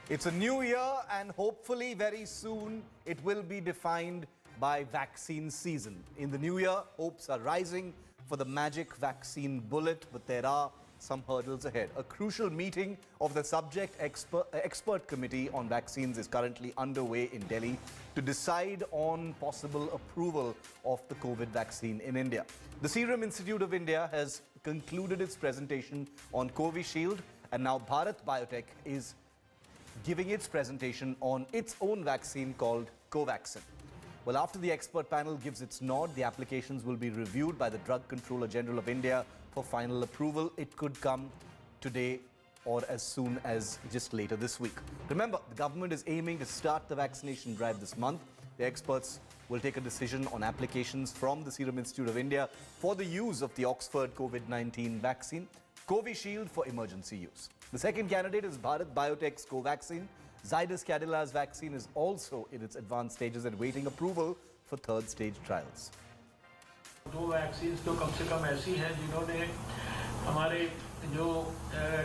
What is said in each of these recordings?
It's a new year and hopefully very soon it will be defined by vaccine season. In the new year, hopes are rising for the magic vaccine bullet, but there are some hurdles ahead. A crucial meeting of the subject expert committee on vaccines is currently underway in Delhi to decide on possible approval of the COVID vaccine in India. The Serum Institute of India has concluded its presentation on Covishield, and now Bharat Biotech is giving its presentation on its own vaccine called Covaxin. Well, after the expert panel gives its nod, the applications will be reviewed by the Drug Controller General of India for final approval. It could come today or as soon as just later this week. Remember, the government is aiming to start the vaccination drive this month. The experts will take a decision on applications from the Serum Institute of India for the use of the Oxford COVID-19 vaccine, Covishield, for emergency use. The second candidate is Bharat Biotech's Covaxin. Zydus Cadilla's vaccine is also in its advanced stages and waiting approval for third stage trials. दो vaccine तो कम से कम ऐसी हैं जिन्होंने हमारे जो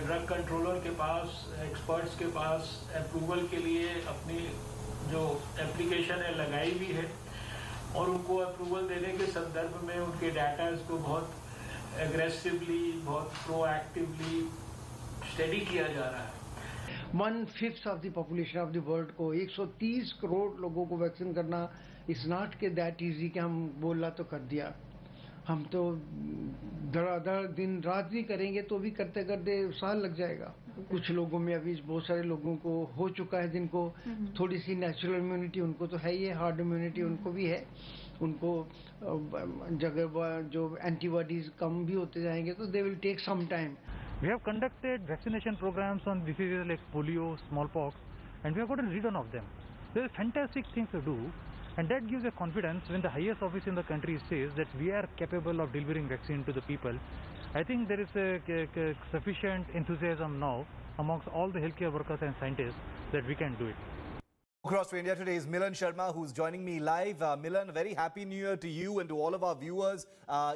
drug controller के पास, experts के पास अप्रूवल के लिए अपनी जो एप्लीकेशन है लगाई भी है और उनको अप्रूवल देने के संदर्भ में उनके डाटा को बहुत एग्रेसिवली, बहुत प्रोएक्टिवली स्टडी किया जा रहा है। 1/5 of the population of the world को 130 करोड़ लोगों को वैक्सीन करना इज नॉट के दैट इजी कि हम बोला तो कर दिया। हम तो धड़ाधड़ दिन रात भी करेंगे तो भी करते करते साल लग जाएगा। कुछ लोगों में अभी बहुत सारे लोगों को हो चुका है जिनको थोड़ी सी नेचुरल इम्यूनिटी उनको तो है ही है, हार्ड इम्यूनिटी उनको भी है। उनको जगह जो एंटीबॉडीज कम भी होते जाएंगे तो they will take some time. We have conducted vaccination programs on diseases like polio, smallpox, and we have gotten rid of them. There are fantastic things to do, and that gives a confidence when the highest office in the country says that we are capable of delivering vaccine to the people. I think there is a sufficient enthusiasm now amongst all the healthcare workers and scientists that we can do it. Across to India today is Milan Sharma, who's joining me live. Milan, a very happy new year to you and to all of our viewers.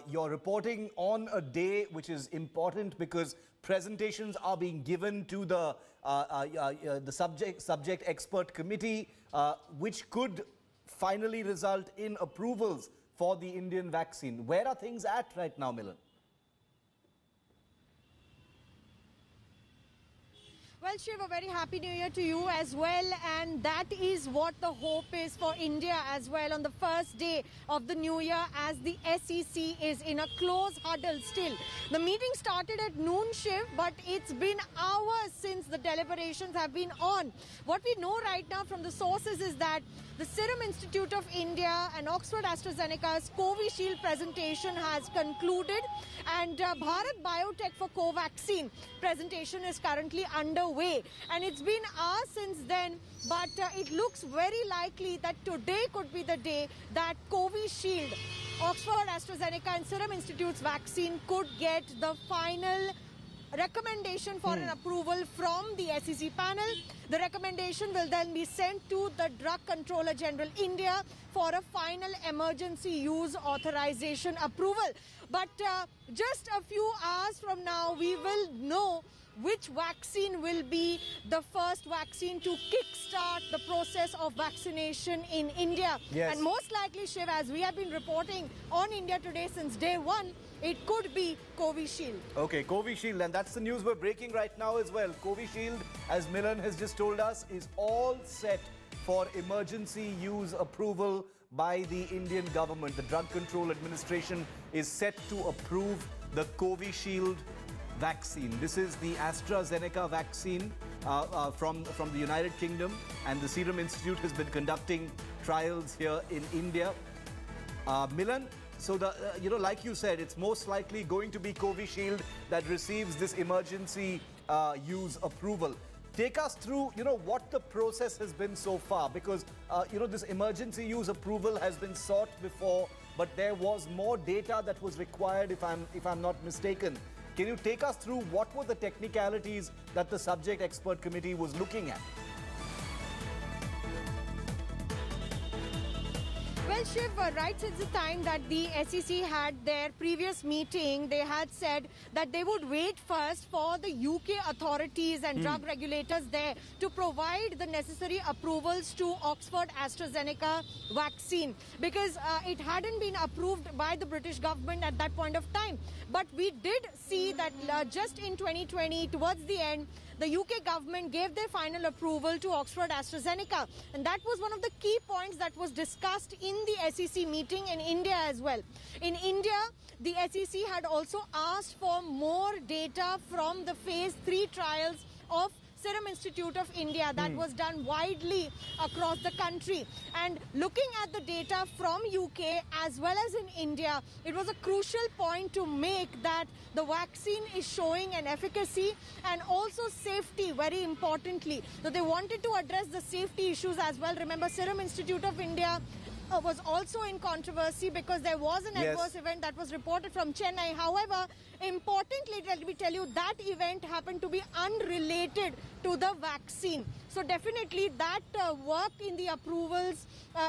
You're reporting on a day which is important because presentations are being given to the subject expert committee, which could finally result in approvals for the Indian vaccine. Where are things at right now, Milan? Well, Shiv, a very happy new year to you as well, and that is what the hope is for India as well on the first day of the new year, as the SEC is in a close huddle still. The meeting started at noon, Shiv, but it's been hours since the deliberations have been on. What we know right now from the sources is that the Serum Institute of India and Oxford AstraZeneca's Covishield presentation has concluded, and Bharat Biotech for Covaxin presentation is currently underway. And it's been hours since then, but it looks very likely that today could be the day that Covishield, Oxford AstraZeneca and Serum Institute's vaccine could get the final recommendation for an approval from the SEC panel. The recommendation will then be sent to the Drug Controller General India for a final emergency use authorization approval. But just a few hours from now, we will know which vaccine will be the first vaccine to kickstart the process of vaccination in India. Yes. And most likely, Shiv, as we have been reporting on India Today since day one, it could be Covishield. Okay, Covishield, and that's the news we're breaking right now as well. Covishield, as Milan has just told us, is all set for emergency use approval by the Indian government. The Drug Control Administration is set to approve the Covishield vaccine. This is the AstraZeneca vaccine from the United Kingdom, and the Serum Institute has been conducting trials here in India. Milan, so like you said, it's most likely going to be Covishield that receives this emergency use approval. Take us through, what the process has been so far, because, this emergency use approval has been sought before, but there was more data that was required, if I'm not mistaken. Can you take us through what were the technicalities that the subject expert committee was looking at? Well, Shiv, right since the time that the SEC had their previous meeting, they had said that they would wait first for the UK authorities and drug regulators there to provide the necessary approvals to Oxford AstraZeneca vaccine, because it hadn't been approved by the British government at that point of time. But we did see that just in 2020, towards the end, the UK government gave their final approval to Oxford AstraZeneca. And that was one of the key points that was discussed in the SEC meeting in India as well. In India, the SEC had also asked for more data from the phase 3 trials of Serum Institute of India that was done widely across the country. And looking at the data from UK as well as in India, it was a crucial point to make that the vaccine is showing an efficacy and also safety, very importantly. So they wanted to address the safety issues as well. Remember, Serum Institute of India was also in controversy because there was an adverse event that was reported from Chennai. However, importantly, let me tell you, that event happened to be unrelated to the vaccine. So definitely that worked in the approvals,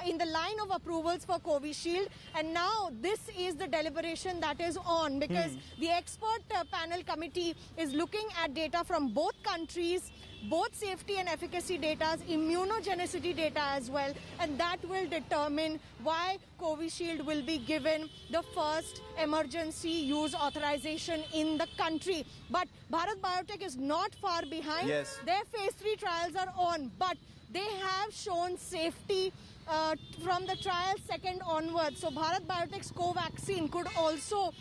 in the line of approvals for Covishield. And now this is the deliberation that is on, because the expert panel committee is looking at data from both countries, both safety and efficacy data, immunogenicity data as well, and that will determine why Covishield will be given the first emergency use authorization in the country. But Bharat Biotech is not far behind. Yes. Their phase 3 trials are on, but they have shown safety from the trial second onwards. So Bharat Biotech's Covaxin could also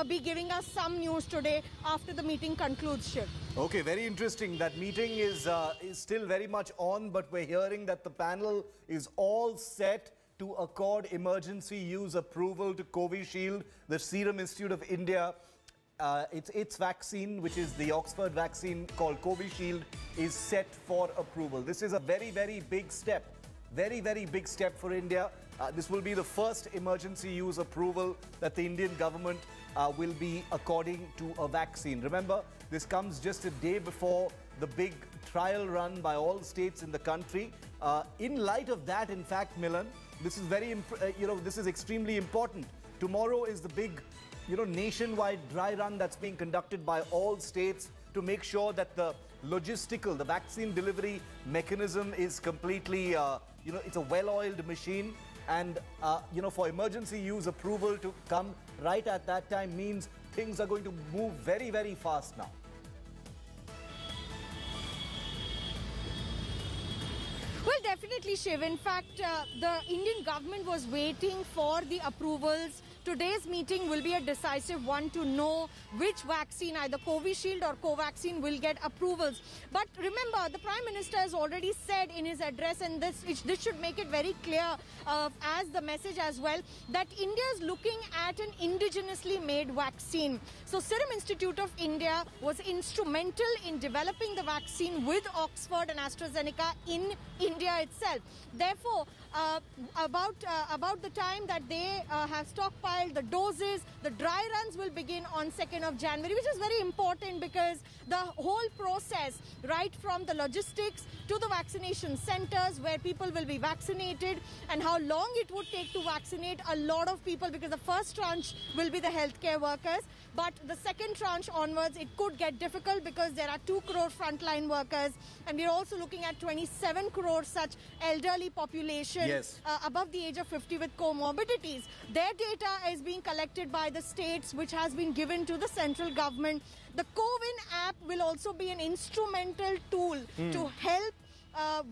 be giving us some news today after the meeting concludes, Shiv. Okay, very interesting. That meeting is still very much on, but we're hearing that the panel is all set to accord emergency use approval to Covishield. The Serum Institute of India, its vaccine, which is the Oxford vaccine called Covishield, is set for approval. This is a very, very big step. Very, very big step for India. This will be the first emergency use approval that the Indian government will be according to a vaccine. Remember, this comes just a day before the big trial run by all states in the country. In light of that, in fact, Milan, this is this is extremely important. Tomorrow is the big, nationwide dry run that's being conducted by all states to make sure that the logistical, the vaccine delivery mechanism is completely, it's a well-oiled machine. And, for emergency use approval to come right at that time means things are going to move very, very fast now. Well, definitely, Shiv. In fact, the Indian government was waiting for the approvals. Today's meeting will be a decisive one to know which vaccine, either Covishield or Covaxin, will get approvals. But remember, the Prime Minister has already said in his address, and this should make it very clear as the message as well, that India is looking at an indigenously made vaccine. So Serum Institute of India was instrumental in developing the vaccine with Oxford and AstraZeneca in India itself. Therefore, about the time that they have stockpiled the doses, the dry runs will begin on 2nd of January, which is very important because the whole process, right from the logistics to the vaccination centers where people will be vaccinated, and how long it would take to vaccinate a lot of people, because the first tranche will be the healthcare workers, but the second tranche onwards it could get difficult because there are 2 crore frontline workers, and we're also looking at 27 crore such elderly population above the age of 50 with comorbidities. Their data is being collected by the states, which has been given to the central government. The CoWIN app will also be an instrumental tool to help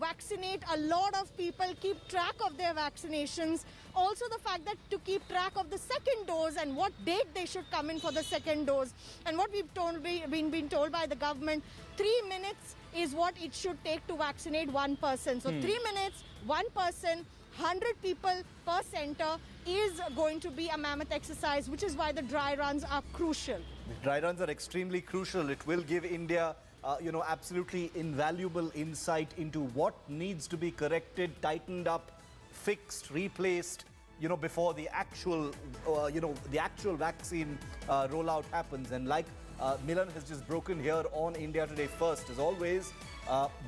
vaccinate a lot of people, keep track of their vaccinations. Also the fact that to keep track of the second dose and what date they should come in for the second dose. And what we've been told by the government, 3 minutes is what it should take to vaccinate one person. So 3 minutes, one person, 100 people per center is going to be a mammoth exercise, which is why the dry runs are crucial. The dry runs are extremely crucial. It will give India absolutely invaluable insight into what needs to be corrected, tightened up, fixed, replaced, before the actual, the actual vaccine rollout happens. And like Milan has just broken here on India Today First, as always,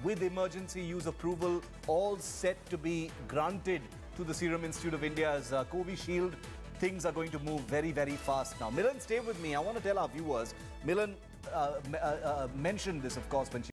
with emergency use approval all set to be granted to the Serum Institute of India's Covishield. Things are going to move very, very fast now. Milan, stay with me. I want to tell our viewers, Milan mentioned this, of course, when she